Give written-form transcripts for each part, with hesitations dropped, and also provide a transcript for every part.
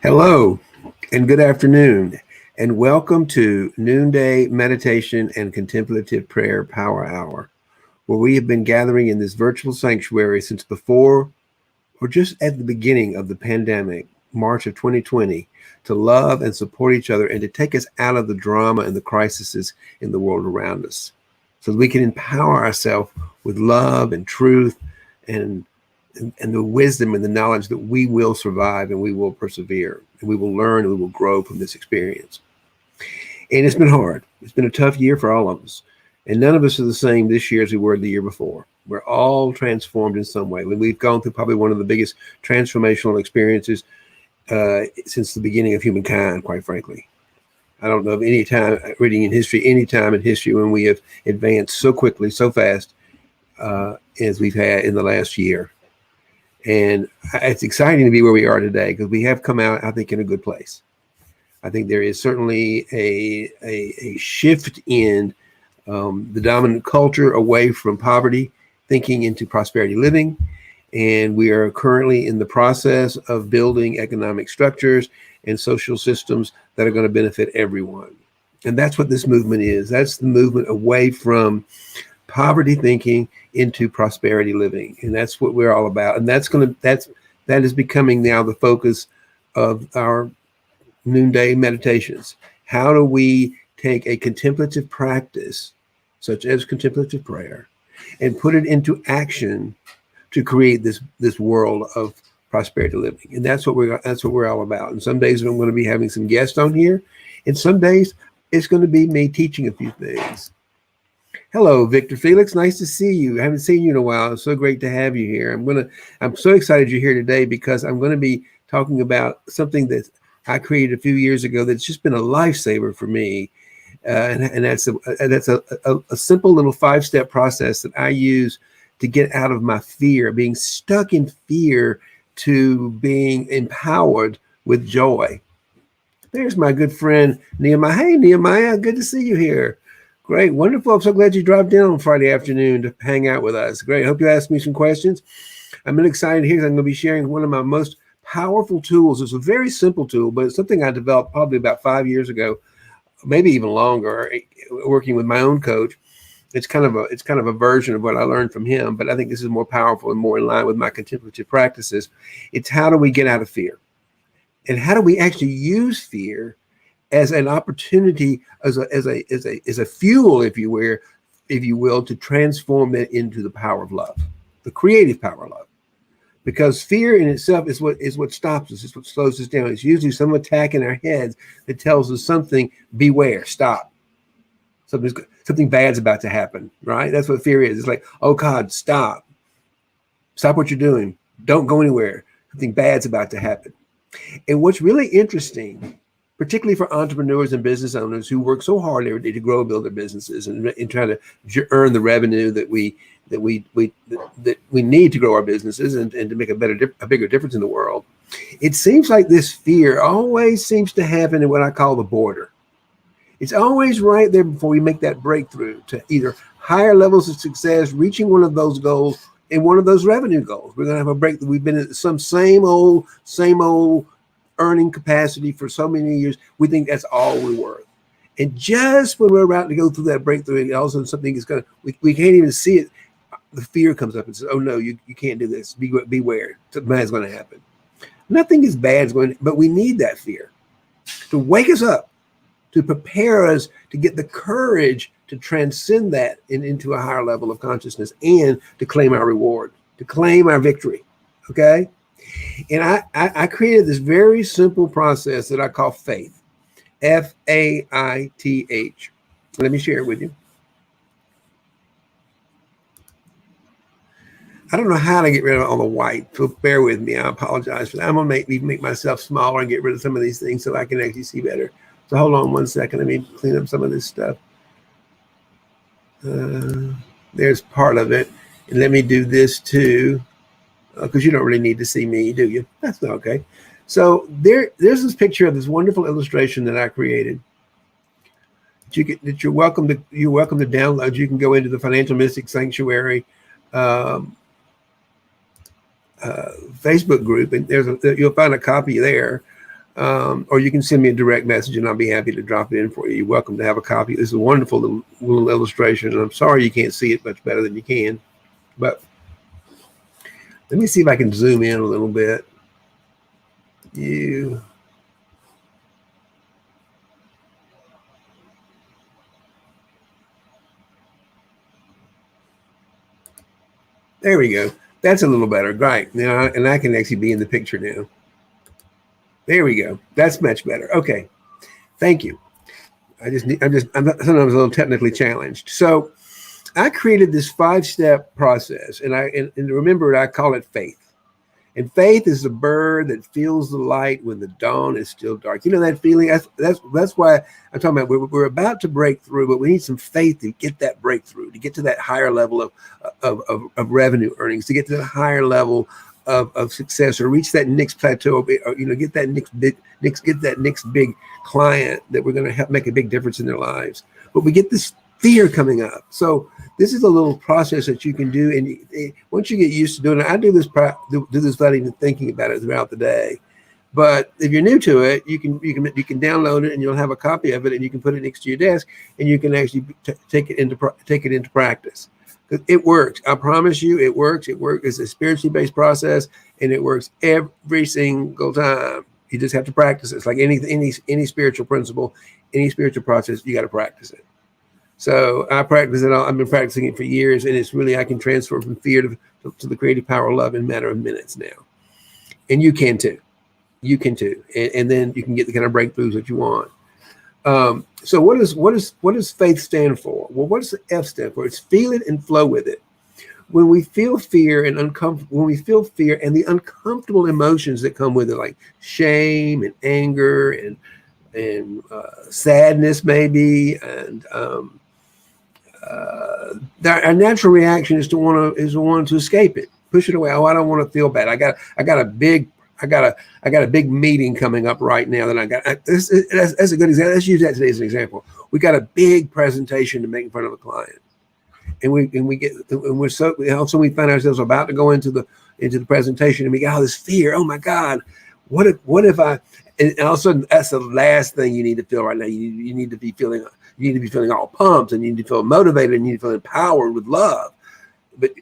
Hello and good afternoon, and welcome to Noonday Meditation and Contemplative Prayer Power Hour, where we have been gathering in this virtual sanctuary since before or just at the beginning of the pandemic, March of 2020, to love and support each other and to take us out of the drama and the crises in the world around us so that we can empower ourselves with love and truth and the wisdom and the knowledge that we will survive and we will persevere and we will learn and we will grow from this experience. And it's been hard. It's been a tough year for all of us. And none of us are the same this year as we were the year before. We're all transformed in some way. We've gone through probably one of the biggest transformational experiences since the beginning of humankind, quite frankly. I don't know of any time, reading in history, any time in history when we have advanced so quickly, so fast as we've had in the last year. And it's exciting to be where we are today because we have come out, I think, in a good place. I think there is certainly a shift in the dominant culture away from poverty thinking into prosperity living. And we are currently in the process of building economic structures and social systems that are going to benefit everyone. And that's what this movement is. That's the movement away from poverty thinking into prosperity living. And that's what we're all about. And that is becoming now the focus of our noonday meditations. How do we take a contemplative practice, such as contemplative prayer, and put it into action to create this world of prosperity living? And that's what we're all about. And some days I'm going to be having some guests on here, and some days it's going to be me teaching a few things. Hello, Victor Felix. Nice to see you. I haven't seen you in a while. It's so great to have you here. I'm so excited you're here today because I'm going to be talking about something that I created a few years ago that's just been a lifesaver for me. And that's a simple little 5-step process that I use to get out of my fear, being stuck in fear, to being empowered with joy. There's my good friend, Nehemiah. Hey, Nehemiah, good to see you here. Great, wonderful. I'm so glad you dropped in on Friday afternoon to hang out with us. Great. Hope you ask me some questions. I'm really excited here because I'm going to be sharing one of my most powerful tools. It's a very simple tool, but it's something I developed probably about 5 years ago, maybe even longer, working with my own coach. It's kind of a version of what I learned from him, but I think this is more powerful and more in line with my contemplative practices. It's how do we get out of fear? And how do we actually use fear as an opportunity, as a fuel, if you will, to transform it into the power of love, the creative power of love. Because fear in itself is what stops us, it's what slows us down. It's usually some attack in our heads that tells us something, beware, stop. Something bad's about to happen, right? That's what fear is. It's like, oh God, stop what you're doing. Don't go anywhere. Something bad's about to happen. And what's really interesting, particularly for entrepreneurs and business owners who work so hard every day to grow and build their businesses and try to earn the revenue that we need to grow our businesses and to make a bigger difference in the world. It seems like this fear always seems to happen in what I call the border. It's always right there before we make that breakthrough to either higher levels of success, reaching one of those goals and one of those revenue goals. We're going to have a breakthrough. We've been at some same old earning capacity for so many years. We think that's all we're worth. And just when we're about to go through that breakthrough, and all of a sudden something is going to, we can't even see it. The fear comes up and says, oh no, you can't do this. Beware. Something bad's going to happen. Nothing is bad but we need that fear to wake us up, to prepare us to get the courage to transcend that into a higher level of consciousness and to claim our reward, to claim our victory. Okay? And I created this very simple process that I call faith, F-A-I-T-H. Let me share it with you. I don't know how to get rid of all the white, so bear with me. I apologize for that. I'm going to make myself smaller and get rid of some of these things so I can actually see better. So hold on one second. Let me clean up some of this stuff. There's part of it. And let me do this too, because you don't really need to see me, do you? That's not okay. So there's this picture of this wonderful illustration that I created. That you're welcome to download. You can go into the Financial Mystic Sanctuary Facebook group, and you'll find a copy there. Or you can send me a direct message and I'll be happy to drop it in for you. You're welcome to have a copy. This is a wonderful little illustration, and I'm sorry you can't see it much better than you can, but let me see if I can zoom in a little bit. There we go. That's a little better. Right. Now, and I can actually be in the picture now. There we go. That's much better. Okay. Thank you. I'm sometimes a little technically challenged. So I created this 5-step process, and remember, I call it faith. And faith is the bird that feels the light when the dawn is still dark. You know that feeling? That's why I'm talking about we're about to break through, but we need some faith to get that breakthrough, to get to that higher level of revenue earnings, to get to that higher level of success, or reach that next plateau, or get that next big client that we're going to help make a big difference in their lives. But we get this fear coming up. So this is a little process that you can do, and once you get used to doing it, I do this without even thinking about it throughout the day. But if you're new to it, you can download it, and you'll have a copy of it, and you can put it next to your desk, and you can actually take it into practice. It works. I promise you, it works. It works. It's a spiritually based process, and it works every single time. You just have to practice it. It's like any spiritual principle, any spiritual process. You got to practice it. So I practice it all. I've been practicing it for years, and it's really, I can transfer from fear to the creative power of love in a matter of minutes now. And you can too. You can too. And then you can get the kind of breakthroughs that you want. So what does faith stand for? Well, what does the F stand for? It's feel it and flow with it. When we feel fear and the uncomfortable emotions that come with it, like shame and anger and sadness maybe, and our natural reaction is to want to escape it, push it away. Oh, I don't want to feel bad. I got a big meeting coming up right now that's a good example. Let's use that today as an example. We got a big presentation to make in front of a client, and we find ourselves about to go into the presentation, and we got all this fear. Oh my God, what if I? And all of a sudden, that's the last thing you need to feel right now. You need to be feeling all pumped, and you need to feel motivated, and you need to feel empowered with love.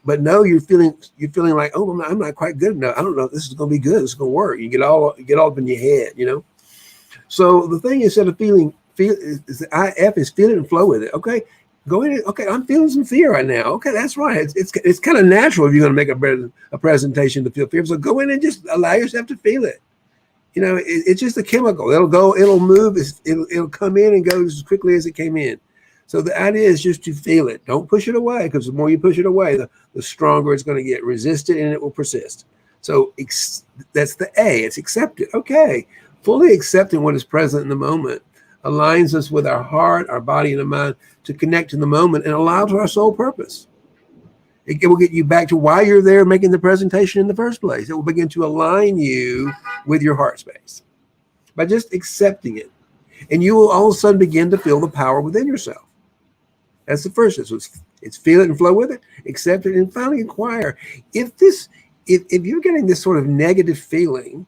But no, you're feeling like, oh, I'm not quite good enough. I don't know if this is going to be good. This is going to work. You get all up in your head, So the thing is, instead of the IF is feel it and flow with it. Okay, go in. Okay, I'm feeling some fear right now. Okay, that's right. It's kind of natural if you're going to make a presentation to feel fear. So go in and just allow yourself to feel it. It's just a chemical. It'll move. It'll come in and go as quickly as it came in. So the idea is just to feel it. Don't push it away, because the more you push it away, the stronger it's going to get. Resist it, and it will persist. So that's the A. It's accept it. Okay. Fully accepting what is present in the moment aligns us with our heart, our body, and the mind to connect to the moment and allow to our soul purpose. It will get you back to why you're there making the presentation in the first place. It will begin to align you with your heart space by just accepting it. And you will all of a sudden begin to feel the power within yourself. That's the first. So it's feel it and flow with it, accept it, and finally inquire. If you're getting this sort of negative feeling,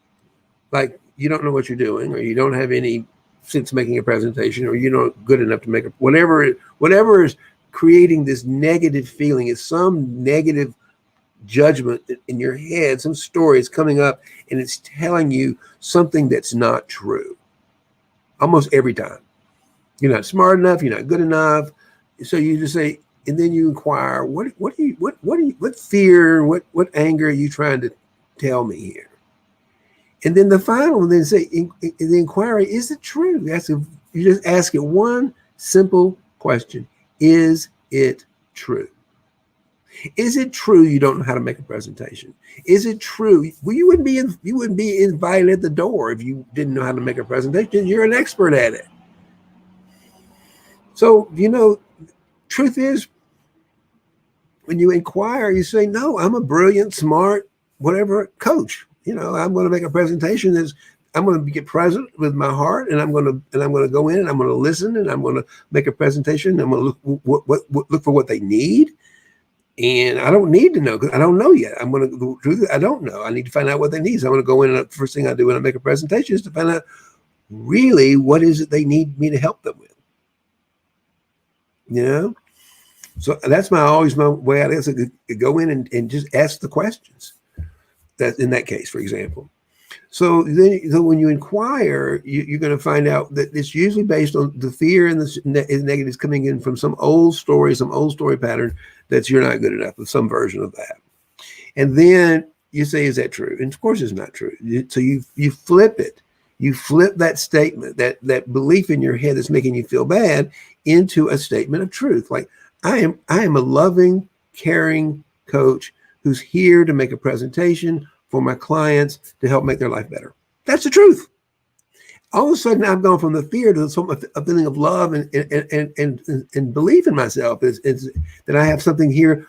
like you don't know what you're doing, or you don't have any sense making a presentation, or you're not good enough to make whatever is creating this negative feeling, is some negative judgment in your head, some story is coming up, and it's telling you something that's not true. Almost every time. You're not smart enough, you're not good enough. So you just say, and then you inquire, what fear, what anger are you trying to tell me here? And then the final one, then say, the inquiry, is it true? You just ask it one simple question. Is it true? Is it true you don't know how to make a presentation? Is it true? Well, you wouldn't be invited at the door if you didn't know how to make a presentation. You're an expert at it. So, truth is, when you inquire, you say, no, I'm a brilliant, smart, whatever coach. I'm going to make a presentation I'm going to get present with my heart, and I'm going to go in, and I'm going to listen, and I'm going to make a presentation. I'm going to look for what they need. And I don't need to know because I don't know yet. I'm going to do I don't know. I need to find out what they need. So I'm going to go in, and the first thing I do when I make a presentation is to find out really what is it they need me to help them with. You know? So that's always my way out. Is to go in and just ask the questions. That in that case, for example. So when you inquire, you're going to find out that it's usually based on the fear and the negatives coming in from some old story pattern that you're not good enough, with some version of that. And then you say, is that true? And of course it's not true. So you flip it. You flip that statement, that belief in your head that's making you feel bad, into a statement of truth. Like, I am a loving, caring coach who's here to make a presentation for my clients to help make their life better. That's the truth. All of a sudden, I've gone from the fear to a feeling of love and belief in myself is that I have something here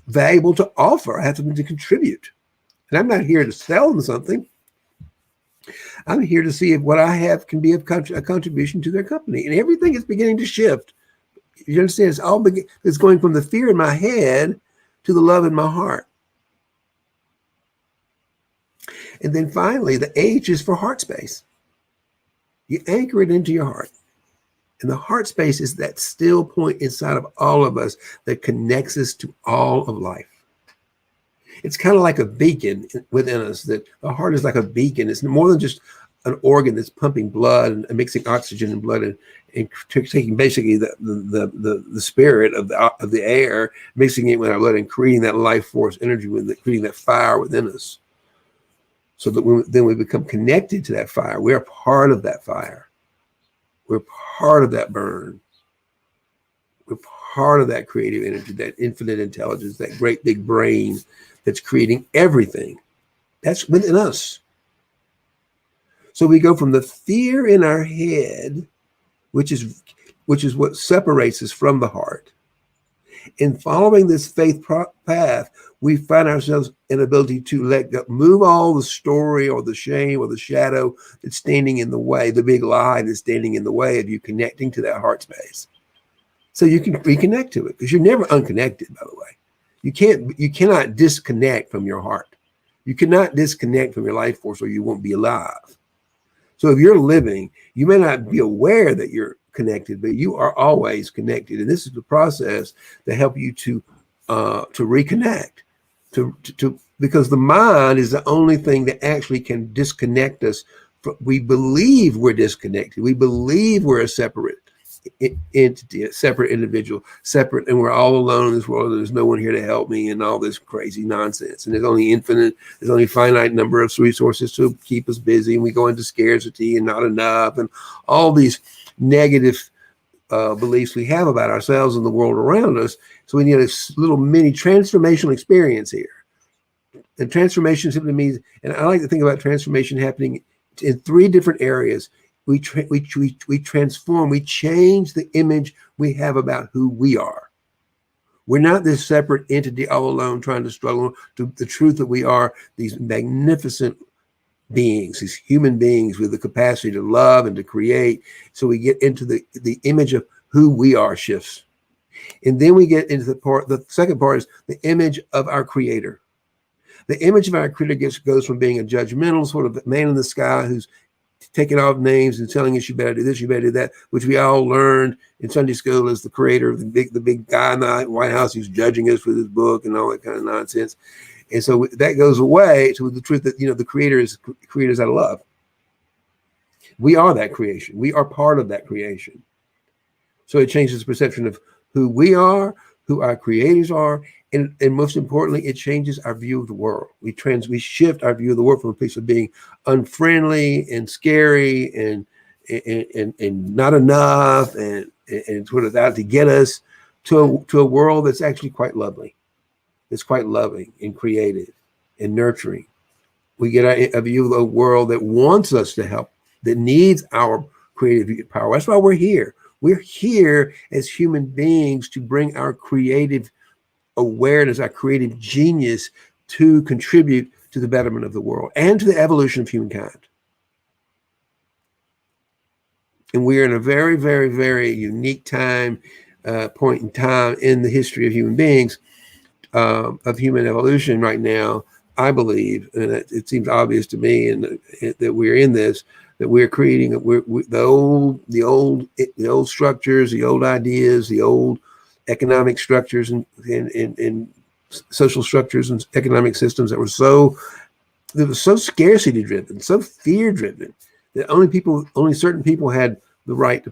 valuable to offer. I have something to contribute. And I'm not here to sell them something. I'm here to see if what I have can be a contribution to their company. And everything is beginning to shift. You understand? It's going from the fear in my head to the love in my heart. And then finally, the H is for heart space. You anchor it into your heart. And the heart space is that still point inside of all of us that connects us to all of life. It's kind of like a beacon within us, that the heart is like a beacon. It's more than just an organ that's pumping blood and mixing oxygen and blood and taking basically the spirit of the air, mixing it with our blood and creating that life force energy, creating that fire within us. So that then we become connected to that fire. We're part of that fire. We're part of that burn. We're part of that creative energy, that infinite intelligence, that great big brain that's creating everything. That's within us. So we go from the fear in our head, which is what separates us from the heart. In following this faith path, we find ourselves an ability to let go, move all the story or the shame or the shadow that's standing in the way, the big lie that's standing in the way of you connecting to that heart space. So you can reconnect to it, because you're never unconnected, by the way. You cannot disconnect from your heart. You cannot disconnect from your life force, or you won't be alive. So if you're living, you may not be aware that you're connected, but you are always connected. And this is the process to help you to reconnect, because the mind is the only thing that actually can disconnect us. We believe we're disconnected. We believe we're a separate entity, a separate individual, separate, and we're all alone in this world, and there's no one here to help me, and all this crazy nonsense. And there's only finite number of resources to keep us busy, and we go into scarcity and not enough, and all these negative beliefs we have about ourselves and the world around us. So we need a little mini transformational experience here. And transformation simply means, and I like to think about transformation happening in three different areas. We transform, we change the image we have about who we are. We're not this separate entity all alone trying to struggle to the truth that we are these magnificent beings, these human beings with the capacity to love and to create. So we get into the image of who we are shifts. And then we get into the second part is the image of our creator. The image of our creator goes from being a judgmental sort of man in the sky who's taking off names and telling us you better do this, you better do that, which we all learned in Sunday school as the creator of the big guy in the White House who's judging us with his book and all that kind of nonsense. And so that goes away to the truth that, the creator is creators out of love. We are that creation. We are part of that creation. So it changes the perception of who we are, who our creators are, and most importantly, it changes our view of the world. We shift our view of the world from a place of being unfriendly and scary and not enough and sort of out to get us to a world that's actually quite lovely. It's quite loving and creative and nurturing. We get a view of a world that wants us to help, that needs our creative power. That's why we're here. We're here as human beings to bring our creative awareness, our creative genius, to contribute to the betterment of the world and to the evolution of humankind. And we're in a very, very, very unique point in time in the history of human beings of human evolution right now, I believe, and it seems obvious to me, and that we're in this, that we're creating the old structures, the old ideas, the old economic structures and social structures and economic systems that were so scarcity driven, so fear driven, that only certain people had the right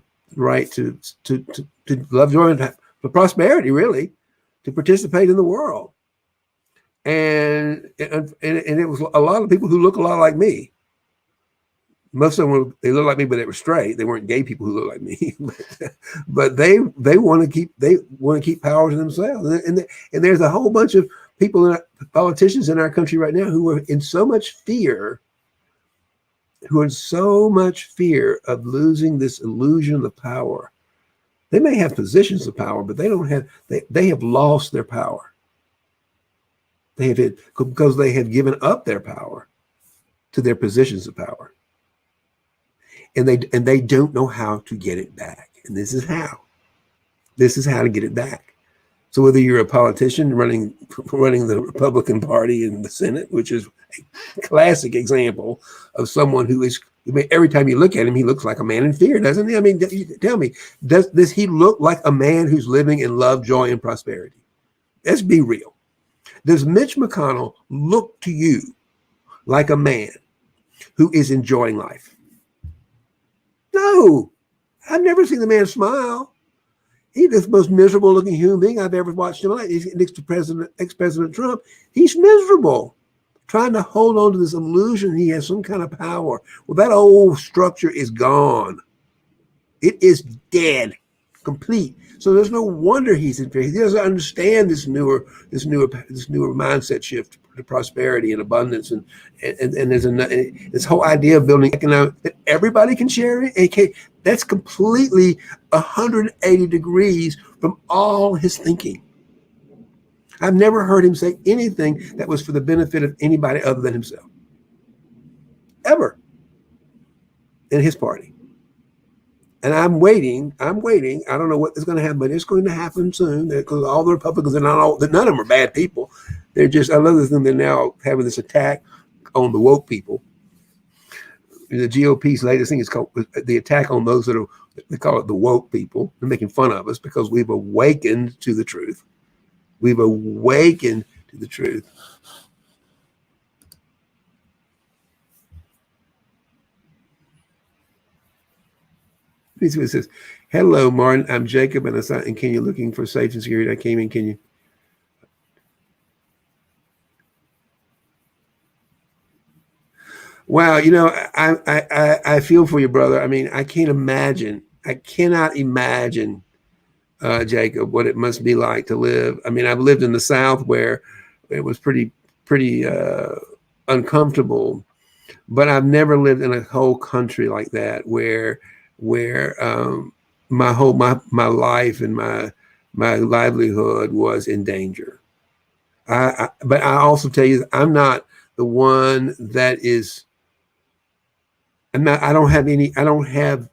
to love, joy, and for prosperity, really, to participate in the world. And it was a lot of people who look a lot like me. Most of them they look like me, but they were straight. They weren't gay people who look like me, but they want to keep power to themselves. And there's a whole bunch of people, politicians in our country right now, who are in so much fear, of losing this illusion of power. They may have positions of power, but they have lost their power. Because they have given up their power to their positions of power. And they don't know how to get it back. And this is how to get it back. So whether you're a politician running the Republican Party in the Senate, which is a classic example of someone who is, every time you look at him, he looks like a man in fear, doesn't he? I mean, tell me, does he look like a man who's living in love, joy, and prosperity? Let's be real. Does Mitch McConnell look to you like a man who is enjoying life? No, I've never seen the man smile. He's the most miserable looking human being I've ever watched in my life. He's next to ex-President Trump. He's miserable, trying to hold on to this illusion he has some kind of power. Well, that old structure is gone. It is dead, complete. So there's no wonder he's in fear. He doesn't understand this newer mindset shift to prosperity and abundance, and there's this whole idea of building economic that everybody can share it. That's completely 180 degrees from all his thinking. I've never heard him say anything that was for the benefit of anybody other than himself, ever, in his party. And I'm waiting. I don't know what is going to happen, but it's going to happen soon, because all the Republicans are none of them are bad people. They're just, I love this thing, they're now having this attack on the woke people. The GOP's latest thing is called the attack on those that are, they call it the woke people. They're making fun of us because we've awakened to the truth. We've awakened to the truth. It says, hello, Martin. I'm Jacob, and in Kenya looking for safety and security. I came in Kenya. Wow, I feel for you, brother. I mean, I cannot imagine, Jacob, what it must be like to live. I mean, I've lived in the South where it was pretty uncomfortable, but I've never lived in a whole country like that where my life and my livelihood was in danger. But I also tell you, I'm not the one that is. I don't have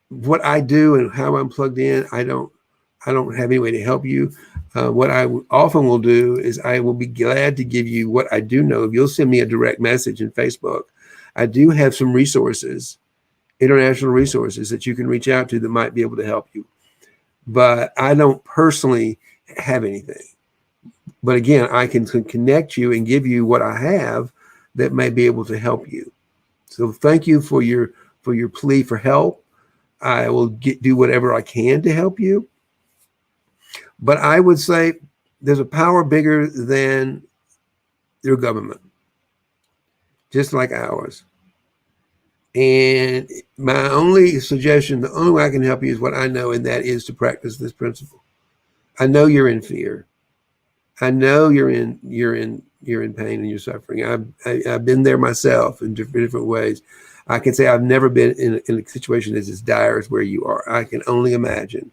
what I do and how I'm plugged in. I don't have any way to help you. What I often will do is I will be glad to give you what I do know. If you'll send me a direct message in Facebook, I do have some resources, international resources that you can reach out to that might be able to help you. But I don't personally have anything. But again, I can connect you and give you what I have that may be able to help you. So thank you for your plea for help. I will do whatever I can to help you. But I would say there's a power bigger than your government, just like ours. And my only suggestion, the only way I can help you is what I know, and that is to practice this principle. I know you're in fear. I know you're in pain and you're suffering. I've been there myself in different ways. I can say I've never been in a situation that's as dire as where you are. I can only imagine.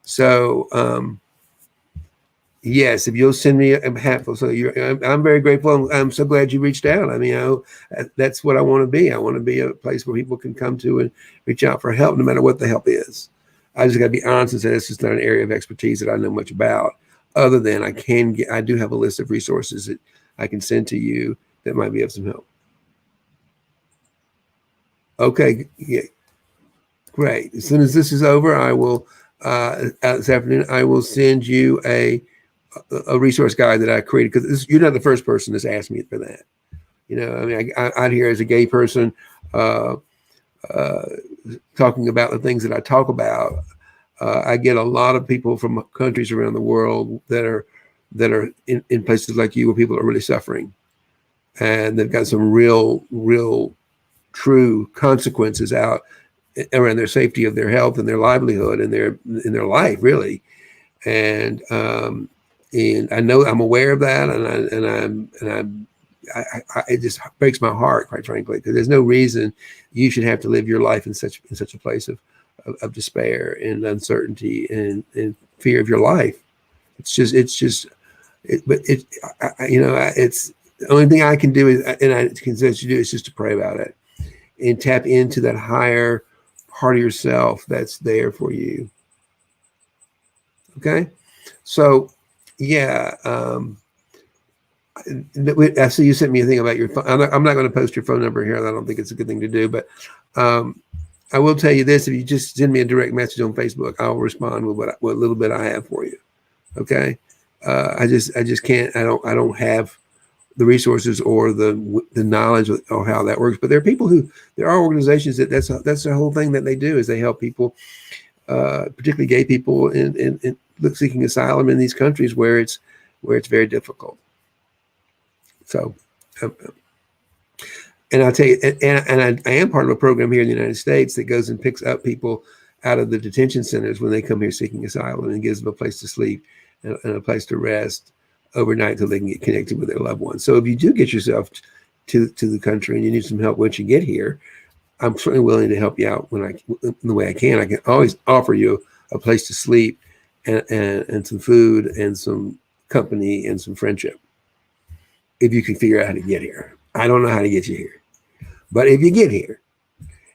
So yes, if you'll send me a handful, I'm very grateful. I'm so glad you reached out. I mean, that's what I want to be. I want to be a place where people can come to and reach out for help, no matter what the help is. I just got to be honest and say this is not an area of expertise that I know much about. other than I do have a list of resources that I can send to you that might be of some help. Okay, yeah, great. As soon as this is over, I will, this afternoon, I will send you a resource guide that I created, because you're not the first person that's asked me for that. You know, I mean, out here as a gay person, talking about the things that I talk about, I get a lot of people from countries around the world that are in places like you, where people are really suffering, and they've got some real true consequences out around their safety of their health and their livelihood and their life, really. And I know, I'm aware of that, and it just breaks my heart, quite frankly, because there's no reason you should have to live your life in such a place of despair and uncertainty and fear of your life. It's the only thing I can do is, and I can suggest you do, is just to pray about it and tap into that higher part of yourself that's there for you. Okay, so yeah. I see you sent me a thing about your phone. I'm not going to post your phone number here. I don't think it's a good thing to do, but I will tell you this: if you just send me a direct message on Facebook, I'll respond with what little bit I have for you. Okay, I just can't. I don't have the resources or the knowledge or how that works. But there are organizations that's the whole thing that they do, is they help people, particularly gay people, in seeking asylum in these countries where it's very difficult. So, and I'll tell you, and I am part of a program here in the United States that goes and picks up people out of the detention centers when they come here seeking asylum, and gives them a place to sleep and a place to rest overnight until they can get connected with their loved ones. So if you do get yourself to the country and you need some help once you get here, I'm certainly willing to help you out in the way I can. I can always offer you a place to sleep and some food and some company and some friendship, if you can figure out how to get here. I don't know how to get you here, but if you get here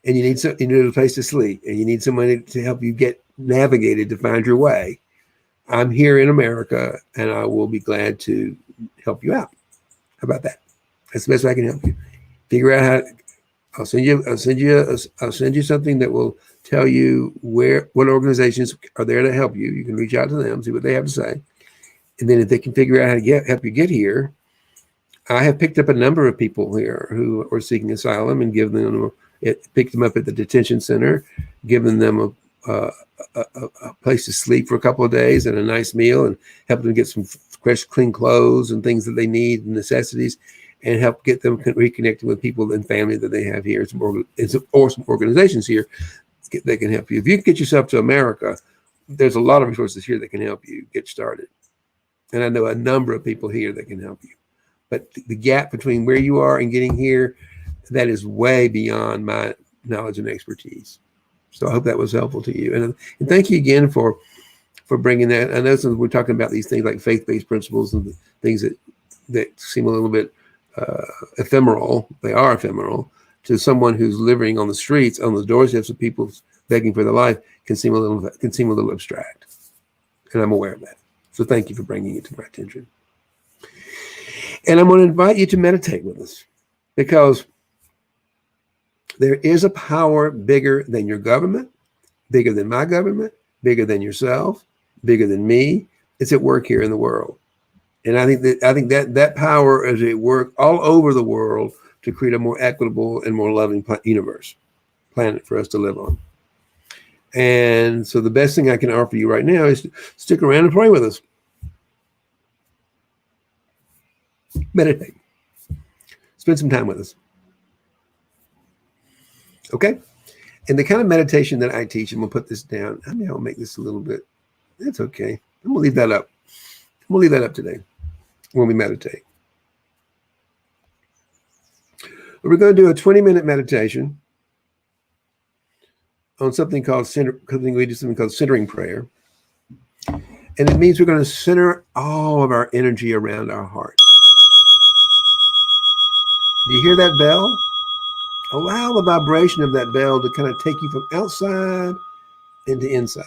and you need a place to sleep and you need somebody to help you get navigated to find your way, I'm here in America, and I will be glad to help you out. How about that? That's the best way I can help you. Figure out how. I'll send you something that will tell you what organizations are there to help you. You can reach out to them, see what they have to say, and then if they can figure out how to help you get here. I have picked up a number of people here who are seeking asylum and picked them up at the detention center, given them a place to sleep for a couple of days and a nice meal, and help them get some fresh, clean clothes and things that they need, and necessities, and help get them reconnected with people and family that they have here, or some organizations here that can help you. If you can get yourself to America, there's a lot of resources here that can help you get started. And I know a number of people here that can help you. But the gap between where you are and getting here, that is way beyond my knowledge and expertise. So I hope that was helpful to you. And thank you again for bringing that. I know we're talking about these things like faith-based principles and things that seem a little bit ephemeral. They are ephemeral to someone who's living on the streets, on the doorsteps of people begging for their life. Can seem a little abstract, and I'm aware of that. So thank you for bringing it to my attention. And I'm going to invite you to meditate with us, because there is a power bigger than your government, bigger than my government, bigger than yourself, bigger than me. It's at work here in the world. And I think that power is at work all over the world to create a more equitable and more loving planet for us to live on. And so the best thing I can offer you right now is to stick around and pray with us. Meditate. Spend some time with us. Okay? And the kind of meditation that I teach, and we'll put this down. I mean, I'll make this a little bit. That's okay. I'm going to leave that up. I'm going to leave that up today when we meditate. We're going to do a 20-minute meditation on something called centering prayer. And it means we're going to center all of our energy around our heart. Do you hear that bell? Allow the vibration of that bell to kind of take you from outside into inside,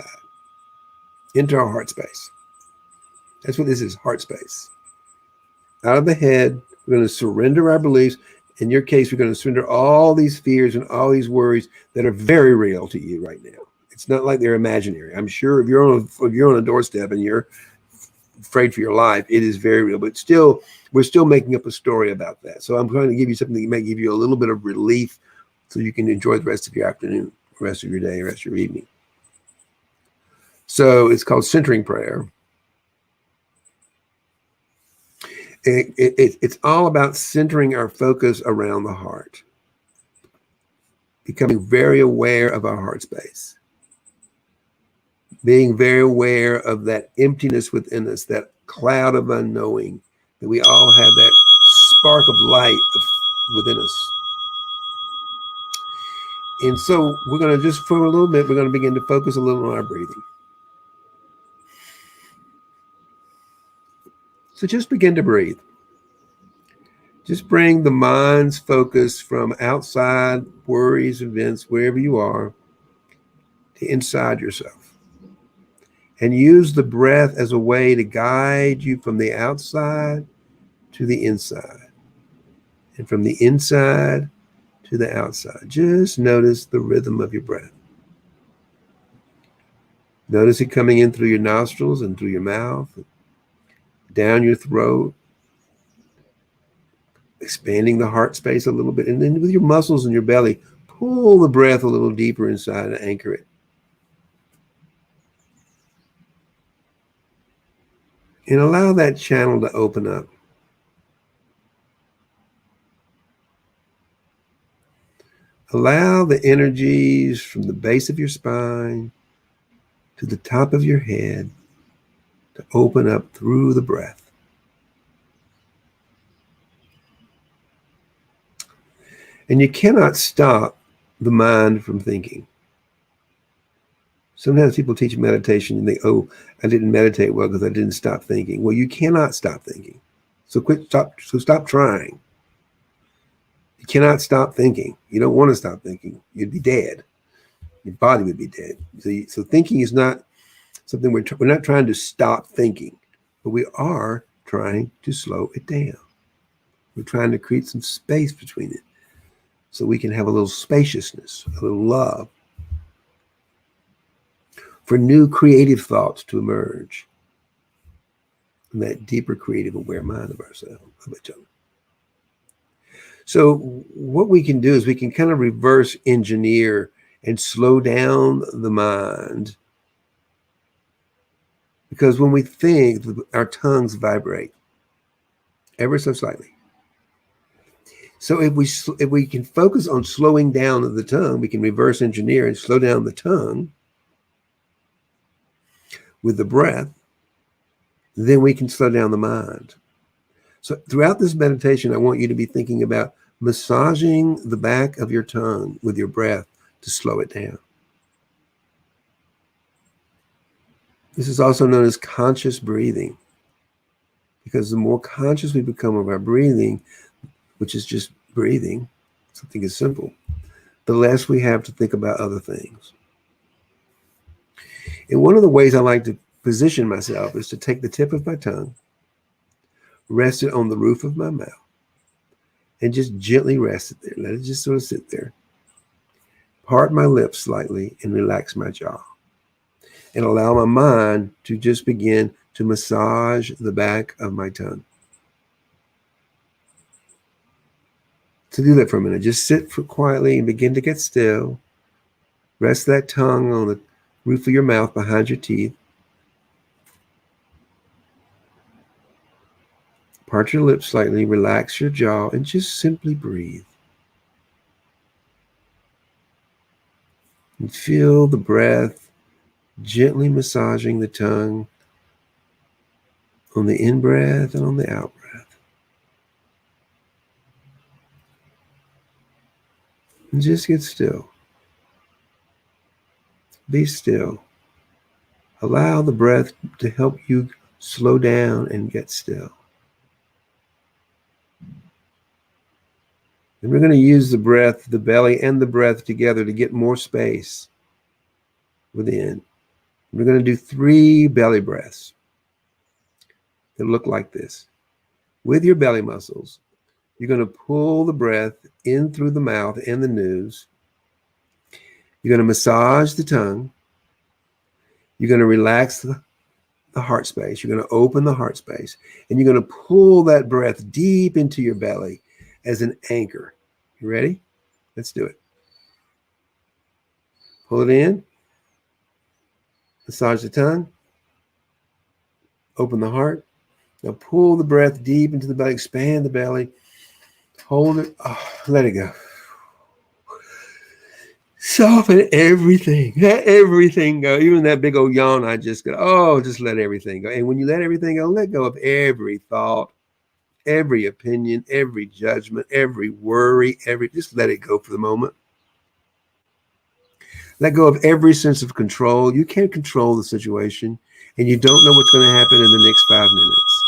into our heart space. That's what this is, heart space. Out of the head, we're going to surrender our beliefs. In your case, we're going to surrender all these fears and all these worries that are very real to you right now. It's not like they're imaginary. I'm sure if you're on a doorstep and you're afraid for your life, it is very real. But still, we're still making up a story about that. So I'm trying to give you something that may give you a little bit of relief so you can enjoy the rest of your afternoon, the rest of your day, the rest of your evening. So it's called centering prayer. It's all about centering our focus around the heart, becoming very aware of our heart space, being very aware of that emptiness within us, that cloud of unknowing, that we all have that spark of light within us. And so we're going to just, for a little bit, we're going to begin to focus a little on our breathing. So just begin to breathe. Just bring the mind's focus from outside worries, events, wherever you are, to inside yourself. And use the breath as a way to guide you from the outside to the inside. And from the inside to the outside. Just notice the rhythm of your breath. Notice it coming in through your nostrils and through your mouth, down your throat, expanding the heart space a little bit. And then with your muscles in your belly, pull the breath a little deeper inside and anchor it. And allow that channel to open up. Allow the energies from the base of your spine to the top of your head to open up through the breath. And you cannot stop the mind from thinking. Sometimes people teach meditation and they, oh, I didn't meditate well because I didn't stop thinking. Well, you cannot stop thinking. So stop trying. You cannot stop thinking. You don't want to stop thinking. You'd be dead. Your body would be dead. So thinking is not something we're not trying to stop thinking, but we are trying to slow it down. We're trying to create some space between it so we can have a little spaciousness, a little love for new creative thoughts to emerge from that deeper creative aware mind of ourselves, of each other. So what we can do is we can kind of reverse engineer and slow down the mind, because when we think, our tongues vibrate ever so slightly. So if we can focus on slowing down the tongue, we can reverse engineer and slow down the tongue with the breath, then we can slow down the mind. So throughout this meditation, I want you to be thinking about massaging the back of your tongue with your breath to slow it down. This is also known as conscious breathing, because the more conscious we become of our breathing, which is just breathing, something as simple, the less we have to think about other things. And one of the ways I like to position myself is to take the tip of my tongue, rest it on the roof of my mouth, and just gently rest it there. Let it just sort of sit there. Part my lips slightly and relax my jaw. And allow my mind to just begin to massage the back of my tongue. To do that for a minute, just sit quietly and begin to get still. Rest that tongue on the roof of your mouth behind your teeth. Part your lips slightly, relax your jaw, and just simply breathe. And feel the breath gently massaging the tongue on the in-breath and on the out-breath. And just get still. Be still. Allow the breath to help you slow down and get still. And we're going to use the breath, the belly and the breath together to get more space within. We're going to do 3 belly breaths. It'll look like this. With your belly muscles, you're going to pull the breath in through the mouth and the nose. You're going to massage the tongue. You're going to relax the heart space. You're going to open the heart space. And you're going to pull that breath deep into your belly as an anchor. You ready? Let's do it. Pull it in. Massage the tongue. Open the heart. Now pull the breath deep into the belly. Expand the belly. Hold it. Oh, let it go. Soften everything. Let everything go. Even that big old yawn I just got. Oh, just let everything go. And when you let everything go, let go of every thought, every opinion, every judgment, every worry, just let it go for the moment. Let go of every sense of control. You can't control the situation, and you don't know what's going to happen in the next 5 minutes.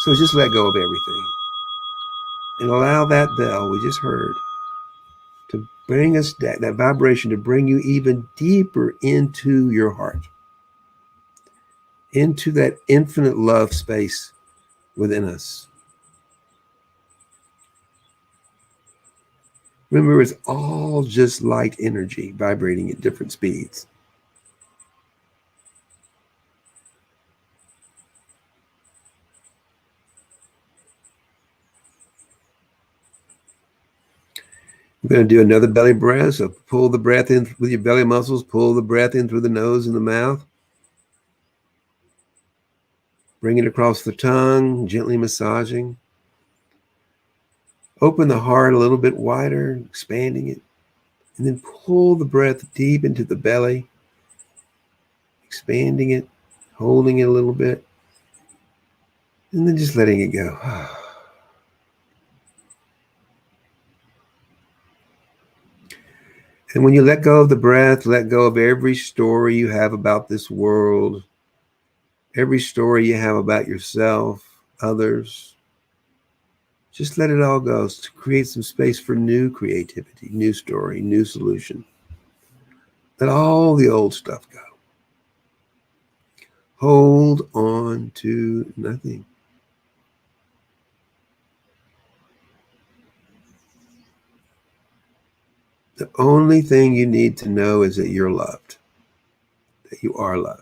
So just let go of everything. And allow that bell we just heard to bring us that vibration to bring you even deeper into your heart, into that infinite love space within us. Remember, it's all just light energy vibrating at different speeds. We're going to do another belly breath. So pull the breath in with your belly muscles. Pull the breath in through the nose and the mouth. Bring it across the tongue, gently massaging. Open the heart a little bit wider, expanding it. And then pull the breath deep into the belly, expanding it, holding it a little bit, and then just letting it go. And when you let go of the breath, let go of every story you have about this world, every story you have about yourself, others. Just let it all go to create some space for new creativity, new story, new solution. Let all the old stuff go. Hold on to nothing. The only thing you need to know is that you're loved, that you are loved.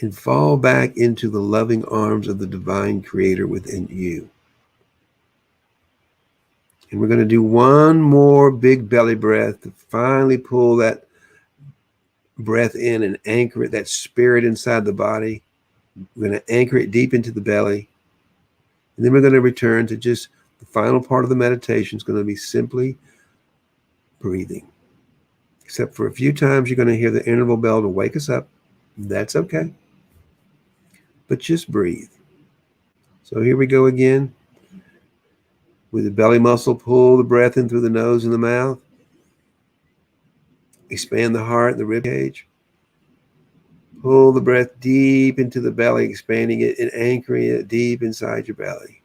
And fall back into the loving arms of the divine creator within you. And we're going to do one more big belly breath to finally pull that breath in and anchor it, that spirit inside the body. We're going to anchor it deep into the belly. And then we're going to return to just the final part of the meditation. It's going to be simply breathing. Except for a few times you're going to hear the interval bell to wake us up. That's okay. But just breathe. So here we go again. With the belly muscle, pull the breath in through the nose and the mouth. Expand the heart and the rib cage. Pull the breath deep into the belly, expanding it and anchoring it deep inside your belly.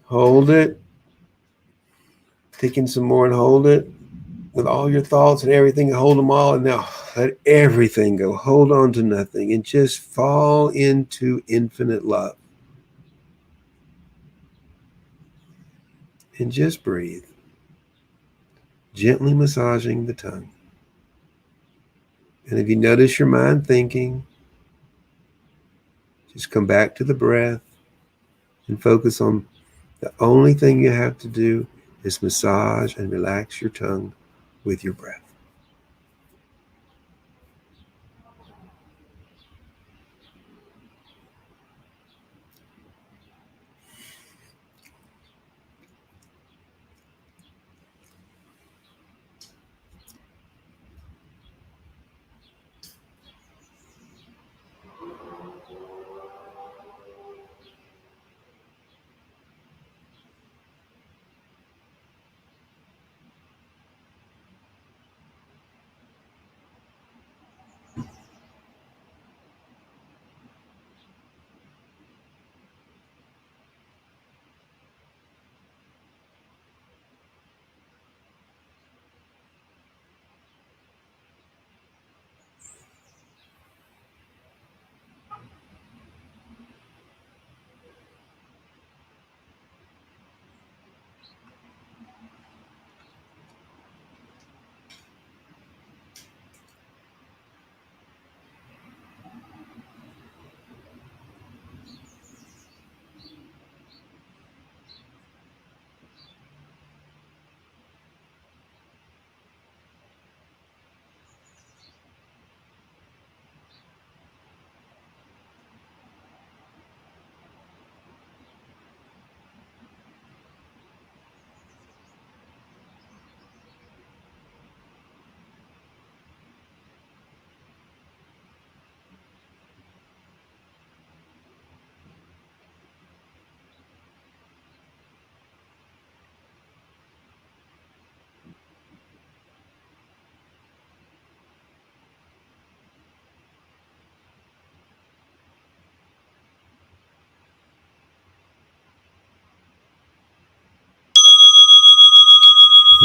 Hold it. Take in some more and hold it. With all your thoughts and everything, hold them all. And now let everything go. Hold on to nothing and just fall into infinite love. And just breathe. Gently massaging the tongue. And if you notice your mind thinking, just come back to the breath and focus on the only thing you have to do is massage and relax your tongue with your breath.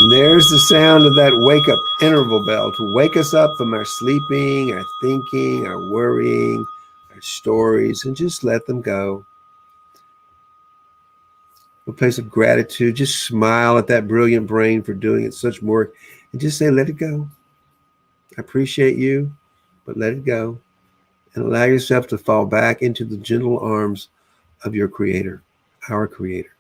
And there's the sound of that wake up interval bell to wake us up from our sleeping, our thinking, our worrying, our stories, and just let them go. A place of gratitude. Just smile at that brilliant brain for doing it such work and just say, let it go. I appreciate you, but let it go. And allow yourself to fall back into the gentle arms of your Creator, our Creator.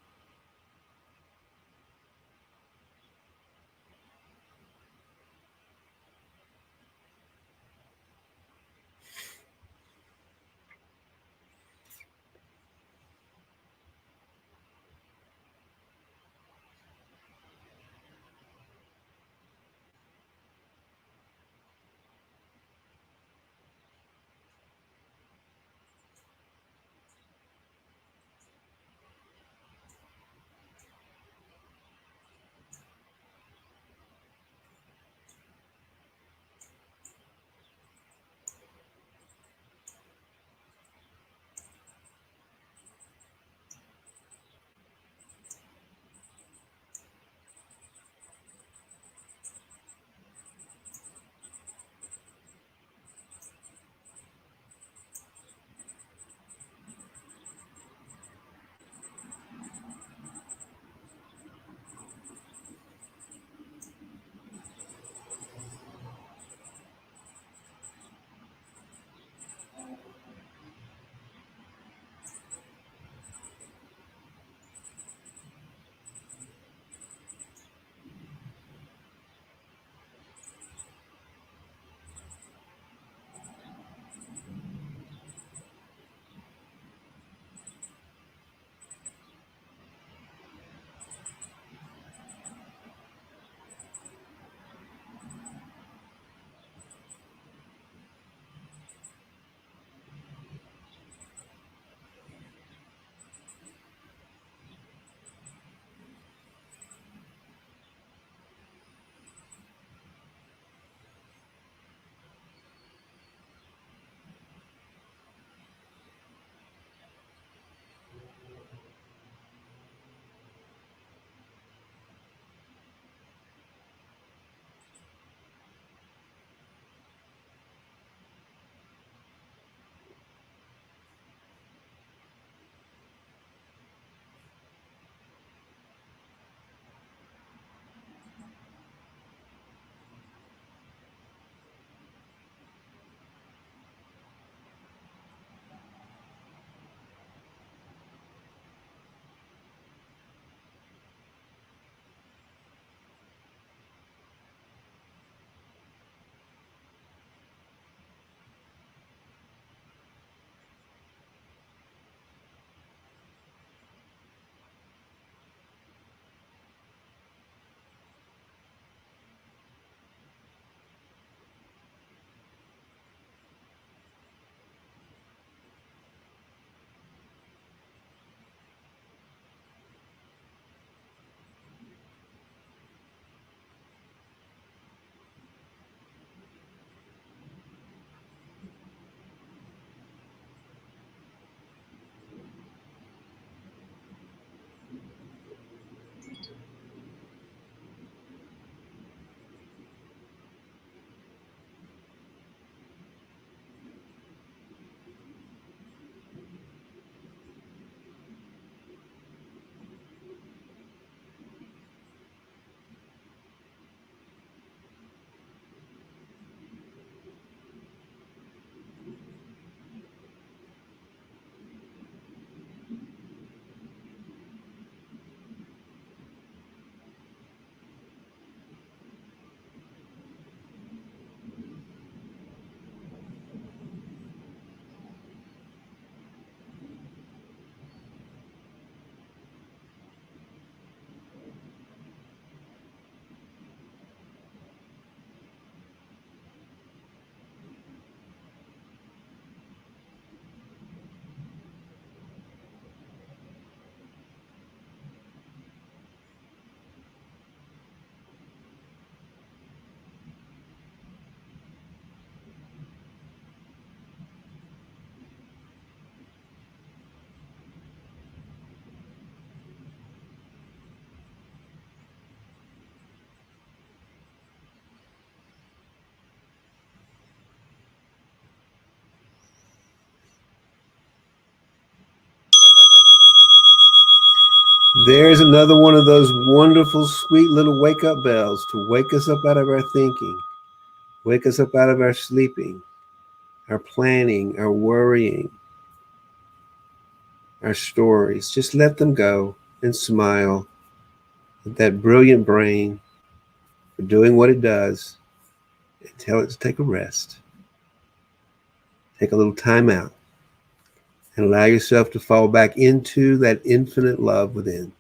There's another one of those wonderful, sweet little wake-up bells to wake us up out of our thinking, wake us up out of our sleeping, our planning, our worrying, our stories. Just let them go and smile at that brilliant brain for doing what it does and tell it to take a rest. Take a little time out and allow yourself to fall back into that infinite love within.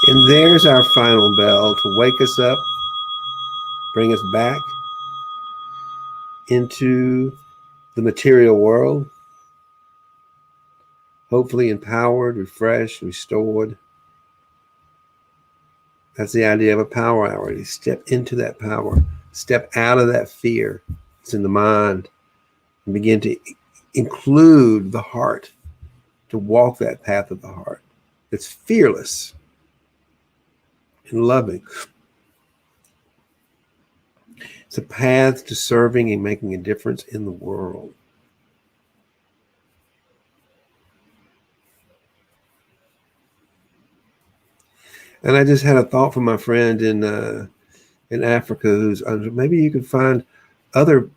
And there's our final bell to wake us up, bring us back into the material world, hopefully empowered, refreshed, restored. That's the idea of a power hour. You step into that power, step out of that fear that's in the mind, and begin to include the heart, to walk that path of the heart. It's fearless and loving. It's a path to serving and making a difference in the world. And I just had a thought from my friend in Africa who's maybe you could find other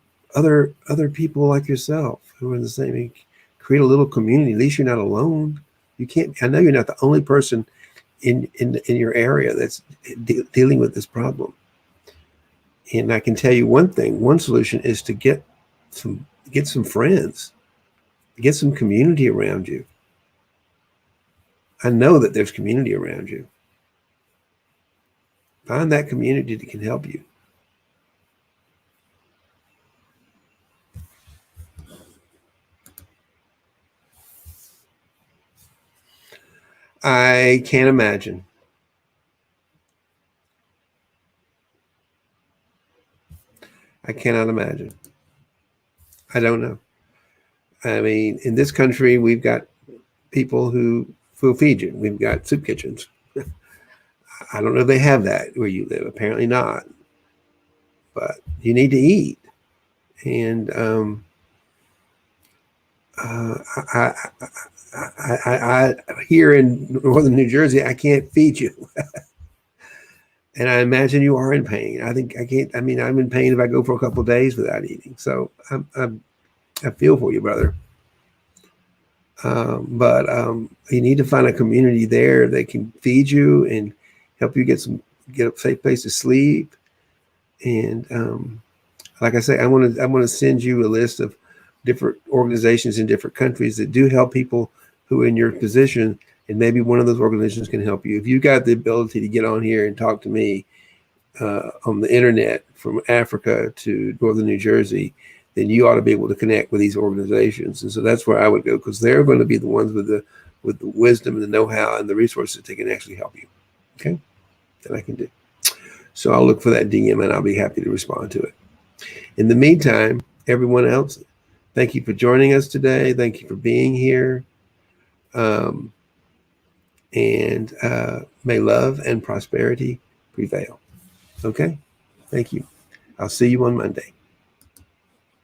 people like yourself who are in the same. Create a little community. At least you're not alone. You can't. I know you're not the only person in your area that's dealing with this problem. And I can tell you one thing. One solution is to get some friends, get some community around you. I know that there's community around you. Find that community that can help you. I can't imagine I cannot imagine. I don't know. I mean, in this country, we've got people who will feed you. We've got soup kitchens. I don't know if they have that where you live. Apparently not. But you need to eat. And I here in northern New Jersey, I can't feed you. And I imagine you are in pain. I think I can't. I mean, I'm in pain if I go for a couple of days without eating. So I feel for you, brother. But you need to find a community there that can feed you and help you get a safe place to sleep. And like I say, I want to send you a list of different organizations in different countries that do help people who are in your position, and maybe one of those organizations can help you. If you got the ability to get on here and talk to me on the internet from Africa to northern New Jersey, then you ought to be able to connect with these organizations. And so that's where I would go, because they're going to be the ones with the wisdom and the know-how and the resources that can actually help you. Okay, that I can do. So I'll look for that DM and I'll be happy to respond to it. In the meantime, everyone else, thank you for joining us today. Thank you for being here. And may love and prosperity prevail. Okay? Thank you. I'll see you on Monday.